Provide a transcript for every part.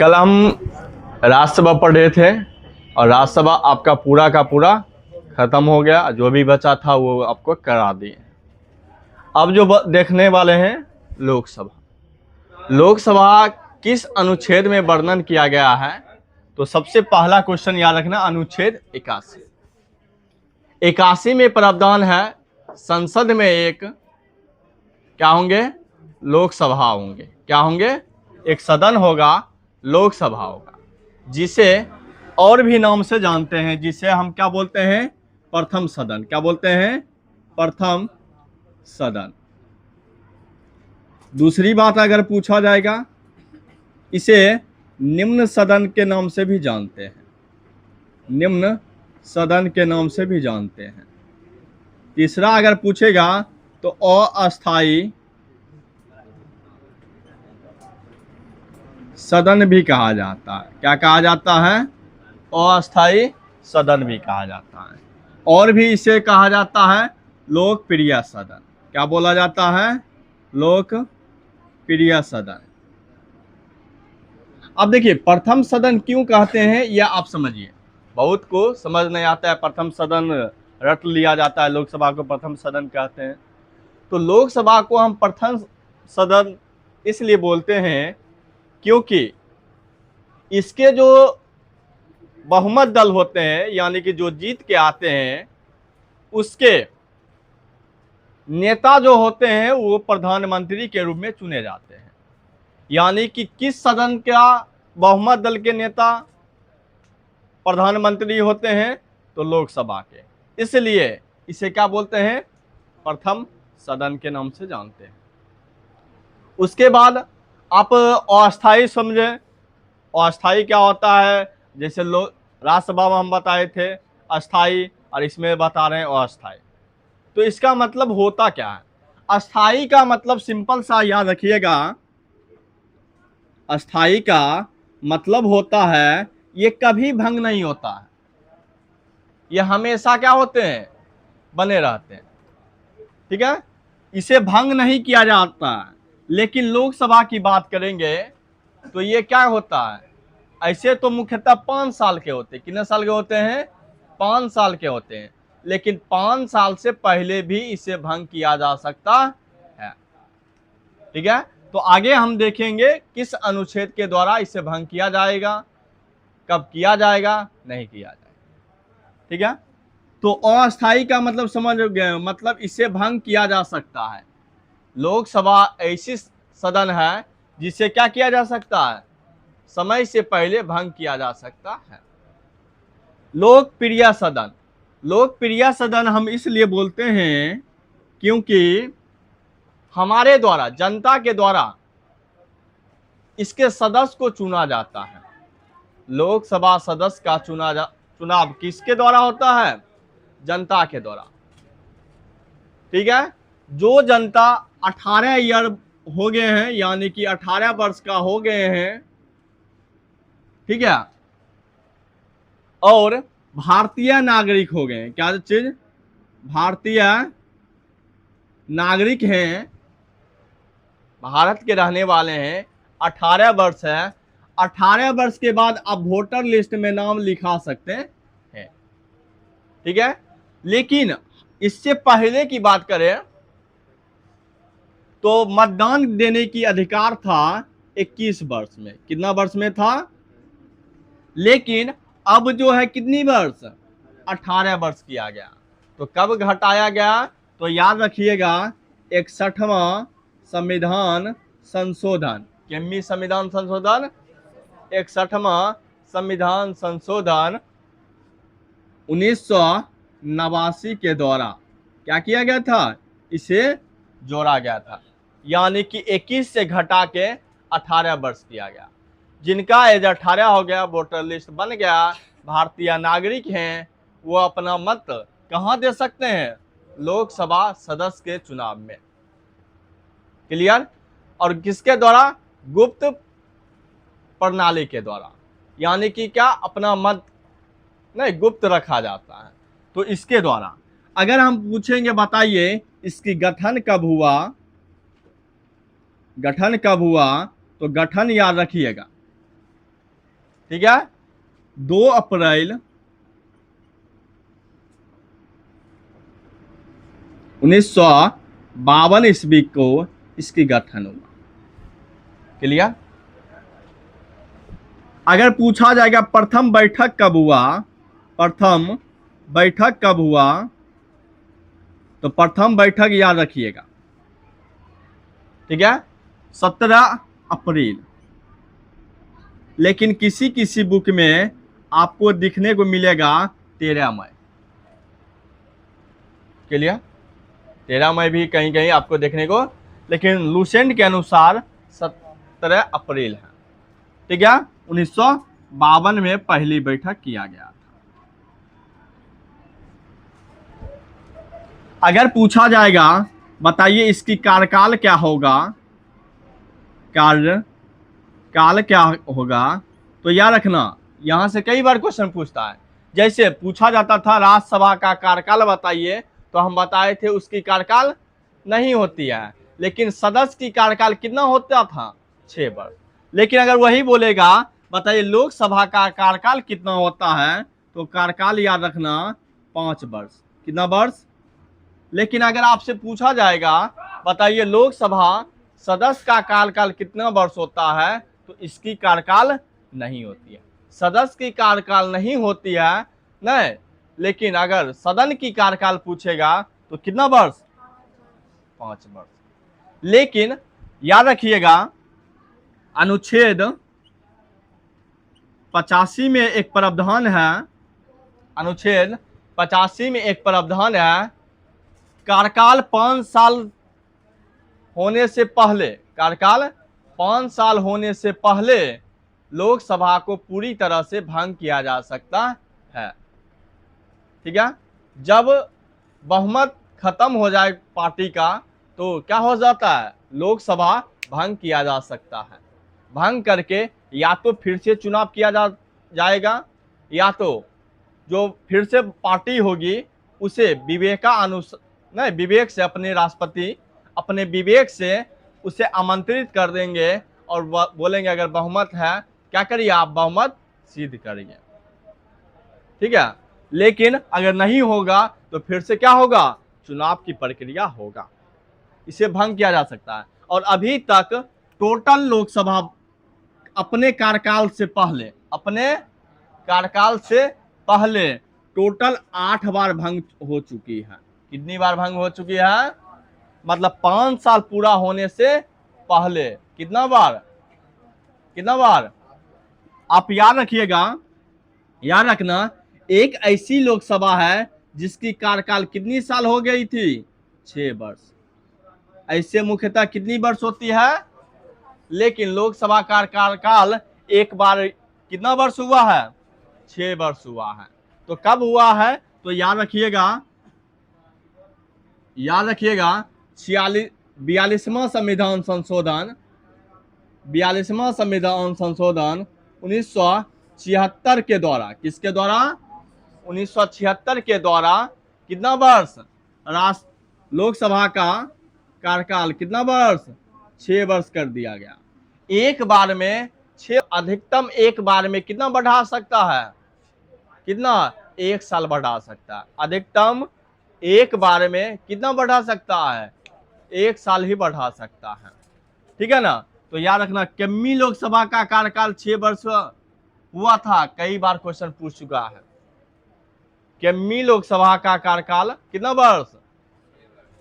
कल हम राज्यसभा पढ़ रहे थे और राज्यसभा आपका पूरा का पूरा खत्म हो गया, जो भी बचा था वो आपको करा दिए। अब जो देखने वाले हैं लोकसभा। लोकसभा किस अनुच्छेद में वर्णन किया गया है? तो सबसे पहला क्वेश्चन याद रखना, अनुच्छेद 81। 81 में प्रावधान है संसद में एक क्या होंगे? लोकसभा होंगे। क्या होंगे? एक सदन होगा, लोकसभा होगा, जिसे और भी नाम से जानते हैं, जिसे हम क्या बोलते हैं? प्रथम सदन। क्या बोलते हैं? प्रथम सदन। दूसरी बात अगर पूछा जाएगा, इसे निम्न सदन के नाम से भी जानते हैं। निम्न सदन के नाम से भी जानते हैं। तीसरा अगर पूछेगा तो अस्थाई सदन भी कहा जाता है। क्या कहा जाता है? अस्थाई सदन भी कहा जाता है। और भी इसे कहा जाता है लोकप्रिय सदन। क्या बोला जाता है? लोकप्रिय सदन। अब देखिए, प्रथम सदन क्यों कहते हैं यह आप समझिए। बहुत को समझ नहीं आता है, प्रथम सदन रट लिया जाता है, लोकसभा को प्रथम सदन कहते हैं। तो लोकसभा को हम प्रथम सदन इसलिए बोलते हैं क्योंकि इसके जो बहुमत दल होते हैं, यानी कि जो जीत के आते हैं, उसके नेता जो होते हैं वो प्रधानमंत्री के रूप में चुने जाते हैं। यानी कि किस सदन का बहुमत दल के नेता प्रधानमंत्री होते हैं? तो लोकसभा के। इसलिए इसे क्या बोलते हैं? प्रथम सदन के नाम से जानते हैं। उसके बाद आप अस्थाई समझे। अस्थाई क्या होता है? जैसे लोग राज्यसभा में हम बताए थे अस्थाई, और इसमें बता रहे हैं अस्थाई। तो इसका मतलब होता क्या है? अस्थाई का मतलब सिंपल सा याद रखिएगा। अस्थाई का मतलब होता है ये कभी भंग नहीं होता है, ये हमेशा क्या होते हैं? बने रहते हैं। ठीक है, इसे भंग नहीं किया जाता है। लेकिन लोकसभा की बात करेंगे तो ये क्या होता है? ऐसे तो मुख्यतः 5 साल के होते हैं। कितने साल के होते हैं? 5 साल के होते हैं। लेकिन 5 साल से पहले भी इसे भंग किया जा सकता है। ठीक है, तो आगे हम देखेंगे किस अनुच्छेद के द्वारा इसे भंग किया जाएगा, कब किया जाएगा, नहीं किया जाएगा। ठीक है, तो अस्थाई का मतलब समझ गए, मतलब इसे भंग किया जा सकता है। लोकसभा ऐसी सदन है जिसे क्या किया जा सकता है? समय से पहले भंग किया जा सकता है। लोकप्रिय सदन। लोकप्रिय सदन हम इसलिए बोलते हैं क्योंकि हमारे द्वारा, जनता के द्वारा इसके सदस्य को चुना जाता है। लोकसभा सदस्य का चुनाव किसके द्वारा होता है? जनता के द्वारा। ठीक है, जो जनता 18 ईयर हो गए हैं, यानी कि 18 वर्ष का हो गए हैं, ठीक है, और भारतीय नागरिक हो गए। क्या चीज? भारतीय नागरिक हैं, भारत के रहने वाले हैं, 18 वर्ष है। 18 वर्ष के बाद आप वोटर लिस्ट में नाम लिखा सकते हैं। ठीक है, लेकिन इससे पहले की बात करें तो मतदान देने की अधिकार था 21 वर्ष में। कितना वर्ष में था? लेकिन अब जो है कितनी वर्ष? 18 वर्ष किया गया। तो कब घटाया गया? तो याद रखिएगा, 61वां संविधान संशोधन। कितनी संविधान संशोधन? 61वां संविधान संशोधन 1989 के द्वारा क्या किया गया था? इसे जोड़ा गया था। यानी कि 21 से घटा के 18 वर्ष किया गया। जिनका एज 18 हो गया, वोटर लिस्ट बन गया, भारतीय नागरिक हैं, वो अपना मत कहां दे सकते हैं? लोकसभा सदस्य के चुनाव में। क्लियर? और किसके द्वारा? गुप्त प्रणाली के द्वारा। यानी कि क्या? अपना मत नहीं, गुप्त रखा जाता है। तो इसके द्वारा अगर हम पूछेंगे, बताइए इसकी गठन कब हुआ? गठन कब हुआ? तो गठन याद रखिएगा, ठीक है। 2 अप्रैल 1952 ईस्वी को इसकी गठन हुआ। क्लियर। अगर पूछा जाएगा प्रथम बैठक कब हुआ, प्रथम बैठक कब हुआ, तो प्रथम बैठक याद रखिएगा, ठीक है, 17 अप्रैल। लेकिन किसी किसी बुक में आपको दिखने को मिलेगा 13 मई। क्लियर। 13 मई भी कहीं कहीं आपको देखने को, लेकिन लूसेंट के अनुसार 17 अप्रैल है, ठीक है। 1952 में पहली बैठक किया गया था। अगर पूछा जाएगा बताइए इसकी कार्यकाल क्या होगा, कार्यकाल क्या होगा, तो याद रखना यहां से कई बार क्वेश्चन पूछता है। जैसे पूछा जाता था राज्यसभा का कार्यकाल बताइए, तो हम बताए थे उसकी कार्यकाल नहीं होती है, लेकिन सदस्य की कार्यकाल कितना होता था, 6 वर्ष। लेकिन अगर वही बोलेगा बताइए लोकसभा का कार्यकाल कितना होता है, तो कार्यकाल याद रखना 5 वर्ष। कितना वर्ष। लेकिन अगर आपसे पूछा जाएगा बताइए लोकसभा सदस्य का कार्यकाल कितना वर्ष होता है, तो इसकी कार्यकाल नहीं होती है, सदस्य की कार्यकाल नहीं होती है नहीं। लेकिन अगर सदन की कार्यकाल पूछेगा तो कितना वर्ष, 5 वर्ष। लेकिन याद रखिएगा अनुच्छेद 85 में एक प्रावधान है, अनुच्छेद 85 में एक प्रावधान है, कार्यकाल 5 साल होने से पहले, कार्यकाल 5 साल होने से पहले लोकसभा को पूरी तरह से भंग किया जा सकता है, ठीक है। जब बहुमत खत्म हो जाए पार्टी का, तो क्या हो जाता है, लोकसभा भंग किया जा सकता है। भंग करके या तो फिर से चुनाव किया जाएगा, या तो जो फिर से पार्टी होगी उसे विवेक से अपने राष्ट्रपति अपने विवेक से उसे आमंत्रित कर देंगे और बोलेंगे अगर बहुमत है क्या करिए आप बहुमत सिद्ध करिए, ठीक है। लेकिन अगर नहीं होगा तो फिर से क्या होगा, चुनाव की प्रक्रिया होगा, इसे भंग किया जा सकता है। और अभी तक टोटल लोकसभा अपने कार्यकाल से पहले टोटल 8 बार भंग हो चुकी है। कितनी बार भंग हो चुकी है, मतलब 5 साल पूरा होने से पहले कितना बार, आप याद रखिएगा, याद रखना एक ऐसी लोकसभा है जिसकी कार्यकाल कितनी साल हो गई थी, 6 वर्ष। ऐसे मुख्यतः कितनी वर्ष होती है, लेकिन लोकसभा का कार्यकाल एक बार कितना वर्ष हुआ है, 6 वर्ष हुआ है। तो कब हुआ है, तो याद रखिएगा 42वां संविधान संशोधन 1976 के द्वारा, किसके द्वारा, 1976 के द्वारा कितना वर्ष, लोकसभा का कार्यकाल कितना वर्ष, 6 वर्ष कर दिया गया। एक बार में 6, अधिकतम एक बार में कितना बढ़ा सकता है, कितना, 1 साल बढ़ा सकता है। अधिकतम एक बार में कितना बढ़ा सकता है, 1 साल ही बढ़ा सकता है, ठीक है ना। तो याद रखना कम्मी लोकसभा का कार्यकाल 6 वर्ष हुआ था, कई बार क्वेश्चन पूछ चुका है। कम्मी लोकसभा का कार्यकाल कितना वर्ष,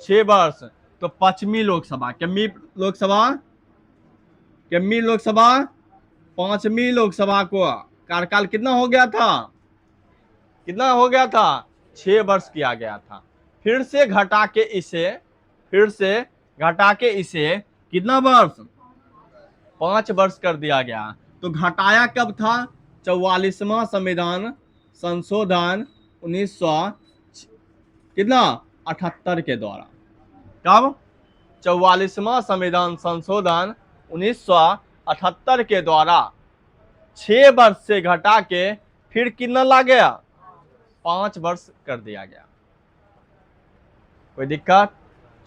6 वर्ष। तो पश्चिमी लोकसभा, कम्मी लोकसभा 5वीं लोकसभा को कार्यकाल कितना हो गया था, 6 वर्ष किया गया था। फिर से घटा के इसे कितना वर्ष, 5 वर्ष कर दिया गया। तो घटाया कब था, 44वां संविधान संशोधन 1978 के द्वारा। कब, 44वां संविधान संशोधन 1978 के द्वारा 6 वर्ष से घटा के फिर कितना ला गया, 5 वर्ष कर दिया गया। कोई दिक्कत,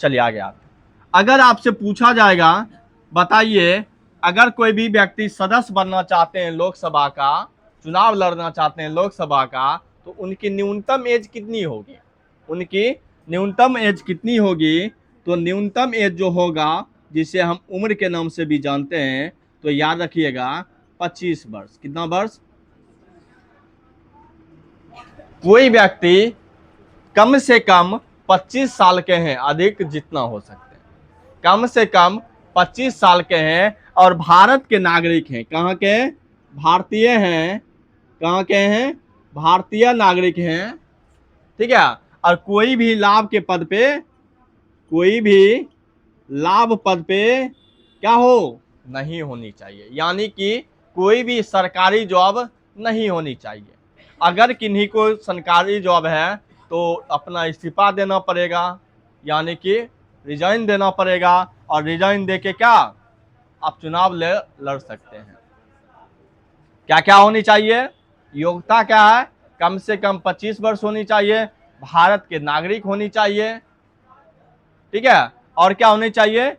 चलिए आगे आते। अगर आपसे पूछा जाएगा बताइए अगर कोई भी व्यक्ति सदस्य बनना चाहते हैं लोकसभा का, चुनाव लड़ना चाहते हैं लोकसभा का, तो उनकी न्यूनतम एज कितनी होगी? उनकी न्यूनतम एज कितनी होगी? तो न्यूनतम एज जो होगा, जिसे हम उम्र के नाम से भी जानते हैं, तो याद रखिएगा 25 वर्ष। कितना वर्ष? कोई व्यक्ति कम से कम 25 साल के हैं, अधिक जितना हो सकते हैं, कम से कम 25 साल के हैं और भारत के नागरिक हैं। कहाँ के? भारतीय हैं। कहाँ के हैं? भारतीय नागरिक हैं। ठीक है। और कोई भी लाभ के पद पे, कोई भी लाभ पद पे क्या हो? नहीं होनी चाहिए। यानी कि कोई भी सरकारी जॉब नहीं होनी चाहिए। अगर किन्हीं को सरकारी जॉब है तो अपना इस्तीफा देना पड़ेगा, यानी कि रिजाइन देना पड़ेगा, और रिजाइन देके क्या आप चुनाव लड़ सकते हैं। क्या क्या होनी चाहिए? योग्यता क्या है? कम से कम 25 वर्ष होनी चाहिए, भारत के नागरिक होनी चाहिए, ठीक है। और क्या होनी चाहिए?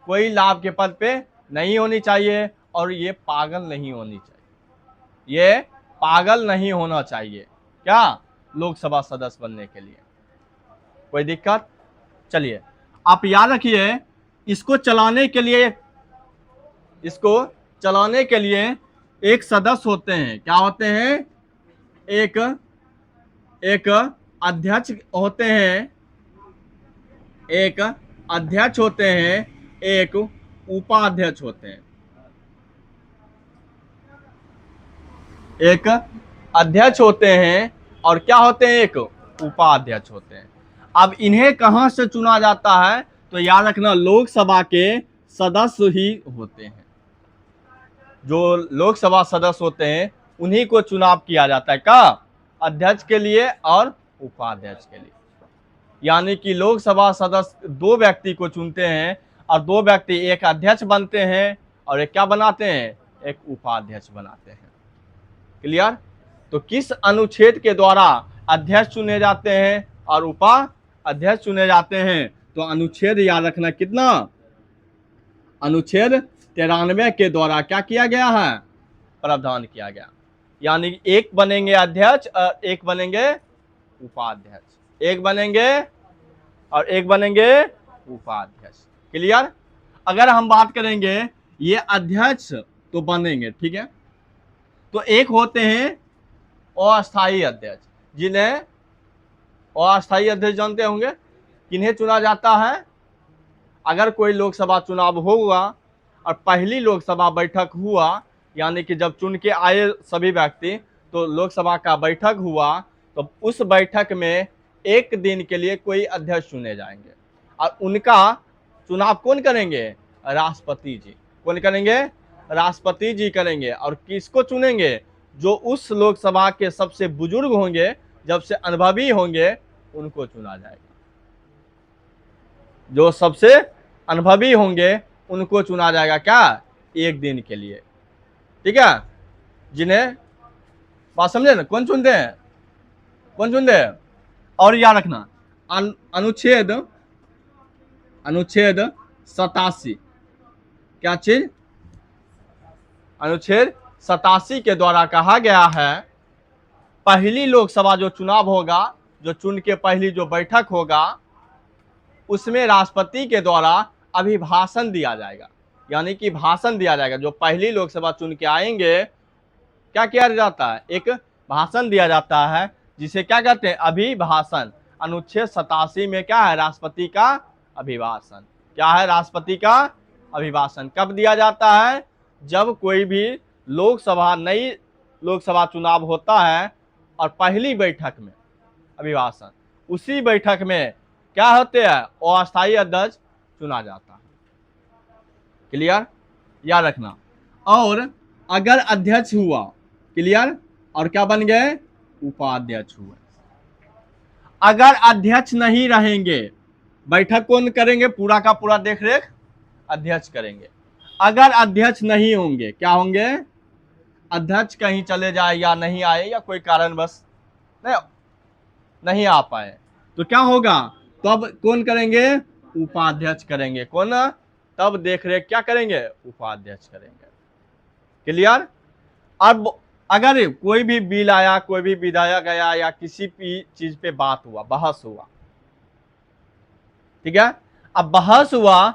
कोई लाभ के पद पे नहीं होनी चाहिए, और ये पागल नहीं होनी चाहिए। ये पागल नहीं होना चाहिए क्या लोकसभा सदस्य बनने के लिए। कोई दिक्कत? चलिए, आप याद रखिए, इसको चलाने के लिए एक सदस्य होते हैं। क्या होते हैं? एक अध्यक्ष होते हैं, एक अध्यक्ष होते हैं, एक उपाध्यक्ष होते हैं। एक अध्यक्ष होते हैं और क्या होते हैं? एक उपाध्यक्ष होते हैं। अब इन्हें कहां से चुना जाता है? तो याद रखना, लोकसभा के सदस्य ही होते हैं। जो लोकसभा सदस्य होते हैं उन्हीं को चुनाव किया जाता है। का अध्यक्ष के लिए और उपाध्यक्ष के लिए। यानी कि लोकसभा सदस्य दो व्यक्ति को चुनते हैं, और दो व्यक्ति, एक अध्यक्ष बनते हैं और एक क्या बनाते हैं? एक उपाध्यक्ष बनाते हैं। क्लियर? तो किस अनुच्छेद के द्वारा अध्यक्ष चुने जाते हैं और उपाध्यक्ष चुने जाते हैं? तो अनुच्छेद याद रखना, कितना? अनुच्छेद 93 के द्वारा क्या किया गया है? प्रावधान किया गया। यानी एक बनेंगे अध्यक्ष और एक बनेंगे उपाध्यक्ष, एक बनेंगे और एक बनेंगे उपाध्यक्ष। क्लियर? अगर हम बात करेंगे, ये अध्यक्ष तो बनेंगे, ठीक है। तो एक होते हैं अस्थायी अध्यक्ष, जिन्हें अस्थायी अध्यक्ष जानते होंगे। किन्हें चुना जाता है? अगर कोई लोकसभा चुनाव होगा और पहली लोकसभा बैठक हुआ, यानी कि जब चुन के आए सभी व्यक्ति, तो लोकसभा का बैठक हुआ, तो उस बैठक में एक दिन के लिए कोई अध्यक्ष चुने जाएंगे, और उनका चुनाव कौन करेंगे? राष्ट्रपति जी। कौन करेंगे? राष्ट्रपति जी करेंगे। और किसको चुनेंगे? जो उस लोकसभा के सबसे बुजुर्ग होंगे, जब से अनुभवी होंगे, उनको चुना जाएगा। जो सबसे अनुभवी होंगे उनको चुना जाएगा। क्या? एक दिन के लिए, ठीक है। जिन्हें, बात समझे ना? कौन चुनते हैं? कौन चुनते हैं? और याद रखना, अनुच्छेद 87, क्या चीज? अनुच्छेद 87 के द्वारा कहा गया है, पहली लोकसभा जो चुनाव होगा, जो चुन के पहली जो बैठक होगा, उसमें राष्ट्रपति के द्वारा अभिभाषण दिया जाएगा। यानी कि भाषण दिया जाएगा। जो पहली लोकसभा चुन के आएंगे, क्या किया जाता है? एक भाषण दिया जाता है, जिसे क्या कहते हैं? अभिभाषण। अनुच्छेद 87 में क्या है? राष्ट्रपति का अभिभाषण। क्या है? राष्ट्रपति का अभिभाषण। कब दिया जाता है? जब कोई भी लोकसभा, नई लोकसभा चुनाव होता है और पहली बैठक में अभिभाषण, उसी बैठक में क्या होते हैं? अस्थायी अध्यक्ष चुना जाता है। क्लियर? याद रखना। और अगर अध्यक्ष हुआ, क्लियर, और क्या बन गए? उपाध्यक्ष हुए। अगर अध्यक्ष नहीं रहेंगे, बैठक कौन करेंगे? पूरा का पूरा देखरेख अध्यक्ष करेंगे। अगर अध्यक्ष नहीं होंगे, क्या होंगे? अध्यक्ष कहीं चले जाए या नहीं आए, या कोई कारणवश नहीं आ पाए, तो क्या होगा? तब कौन करेंगे? उपाध्यक्ष करेंगे। कौन? तब देख रेख क्या करेंगे, उपाध्यक्ष करेंगे। क्लियर। अब अगर कोई भी बिल आया, कोई भी विधायक आया या किसी भी चीज पे बात हुआ, बहस हुआ, ठीक है, अब बहस हुआ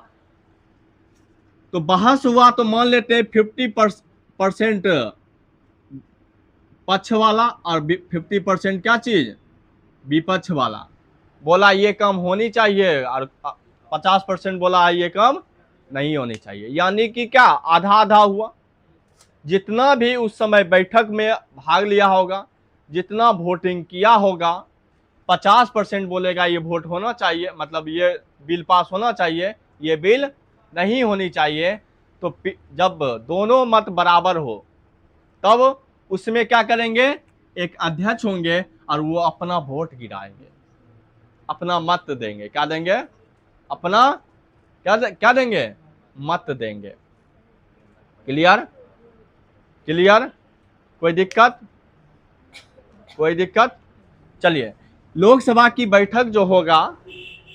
तो मान लेते हैं 50% पक्ष वाला और 50% क्या चीज, विपक्ष वाला बोला ये काम होनी चाहिए, और 50% बोला ये काम नहीं होनी चाहिए। यानी कि क्या, आधा आधा हुआ। जितना भी उस समय बैठक में भाग लिया होगा, जितना वोटिंग किया होगा, 50% बोलेगा ये वोट होना चाहिए, मतलब ये बिल पास होना चाहिए, ये बिल नहीं होनी चाहिए। तो जब दोनों मत बराबर हो तब उसमें क्या करेंगे, एक अध्यक्ष होंगे और वो अपना वोट गिराएंगे, अपना मत देंगे। क्या देंगे, अपना क्या देंगे, मत देंगे। क्लियर। क्लियर, कोई दिक्कत, कोई दिक्कत। चलिए, लोकसभा की बैठक जो होगा,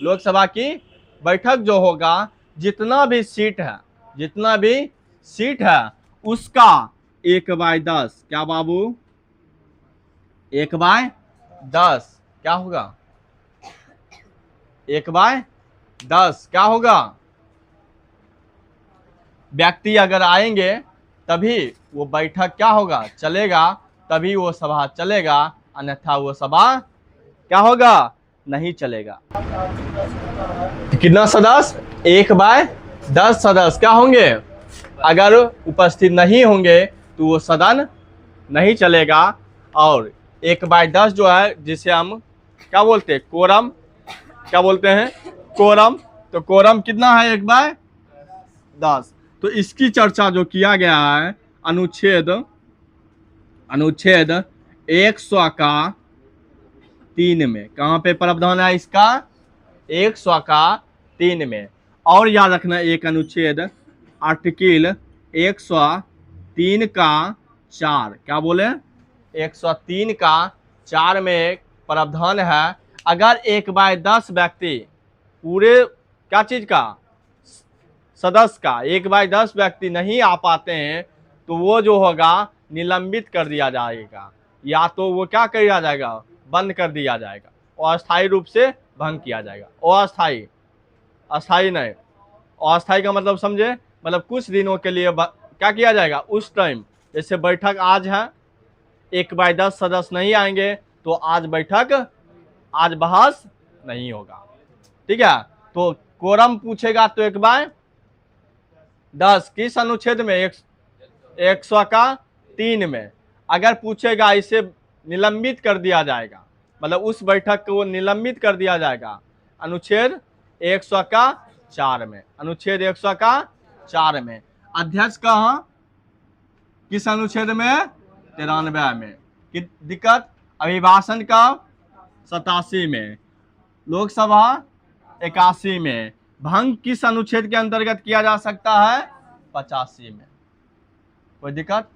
लोकसभा की बैठक जो होगा, जितना भी सीट है, जितना भी सीट है उसका 1/10, क्या बाबू, 1/10 क्या होगा, 1/10 क्या होगा। व्यक्ति अगर आएंगे तभी वो बैठक क्या होगा, चलेगा, तभी वो सभा चलेगा, अन्यथा वो सभा क्या होगा, नहीं चलेगा। कितना सदस्य, 1/10 सदस्य क्या होंगे, अगर उपस्थित नहीं होंगे तो वो सदन नहीं चलेगा। और 1/10 जो है, जिसे हम क्या बोलते हैं, कोरम, क्या बोलते हैं, कोरम। तो कोरम कितना है, 1/10। तो इसकी चर्चा जो किया गया है अनुच्छेद 100 का 3 में, कहां पे प्रावधान है इसका, 100 का 3 में। और याद रखना, एक अनुच्छेद आर्टिकल 103 का 4, क्या बोले, 103 का 4 में प्रावधान है, अगर 1/10 व्यक्ति पूरे क्या चीज का, सदस्य का 1/10 व्यक्ति नहीं आ पाते हैं तो वो जो होगा निलंबित कर दिया जाएगा, या तो वो क्या कर दिया जाएगा, बंद कर दिया जाएगा, और अस्थायी रूप से भंग किया जाएगा। अस्थायी, अस्थायी नहीं, अस्थायी का मतलब समझे, मतलब कुछ दिनों के लिए क्या किया जाएगा, उस टाइम, जैसे बैठक आज है, 1/10 सदस्य नहीं आएंगे तो आज बैठक, आज बहस नहीं होगा, ठीक है। तो कोरम पूछेगा तो 1/10 किस अनुच्छेद में, 100 का 3 में। अगर पूछेगा इसे निलंबित कर दिया जाएगा, मतलब उस बैठक को निलंबित कर दिया जाएगा, अनुच्छेद 100 का 4 में, अनुच्छेद 100 का 4 में। अध्यक्ष कहाँ, किस अनुच्छेद में, 93 में। कि दिक्कत, अभिभाषण का 87 में, लोकसभा 81 में। भंग किस अनुच्छेद के अंतर्गत किया जा सकता है, 85 में। कोई दिक्कत।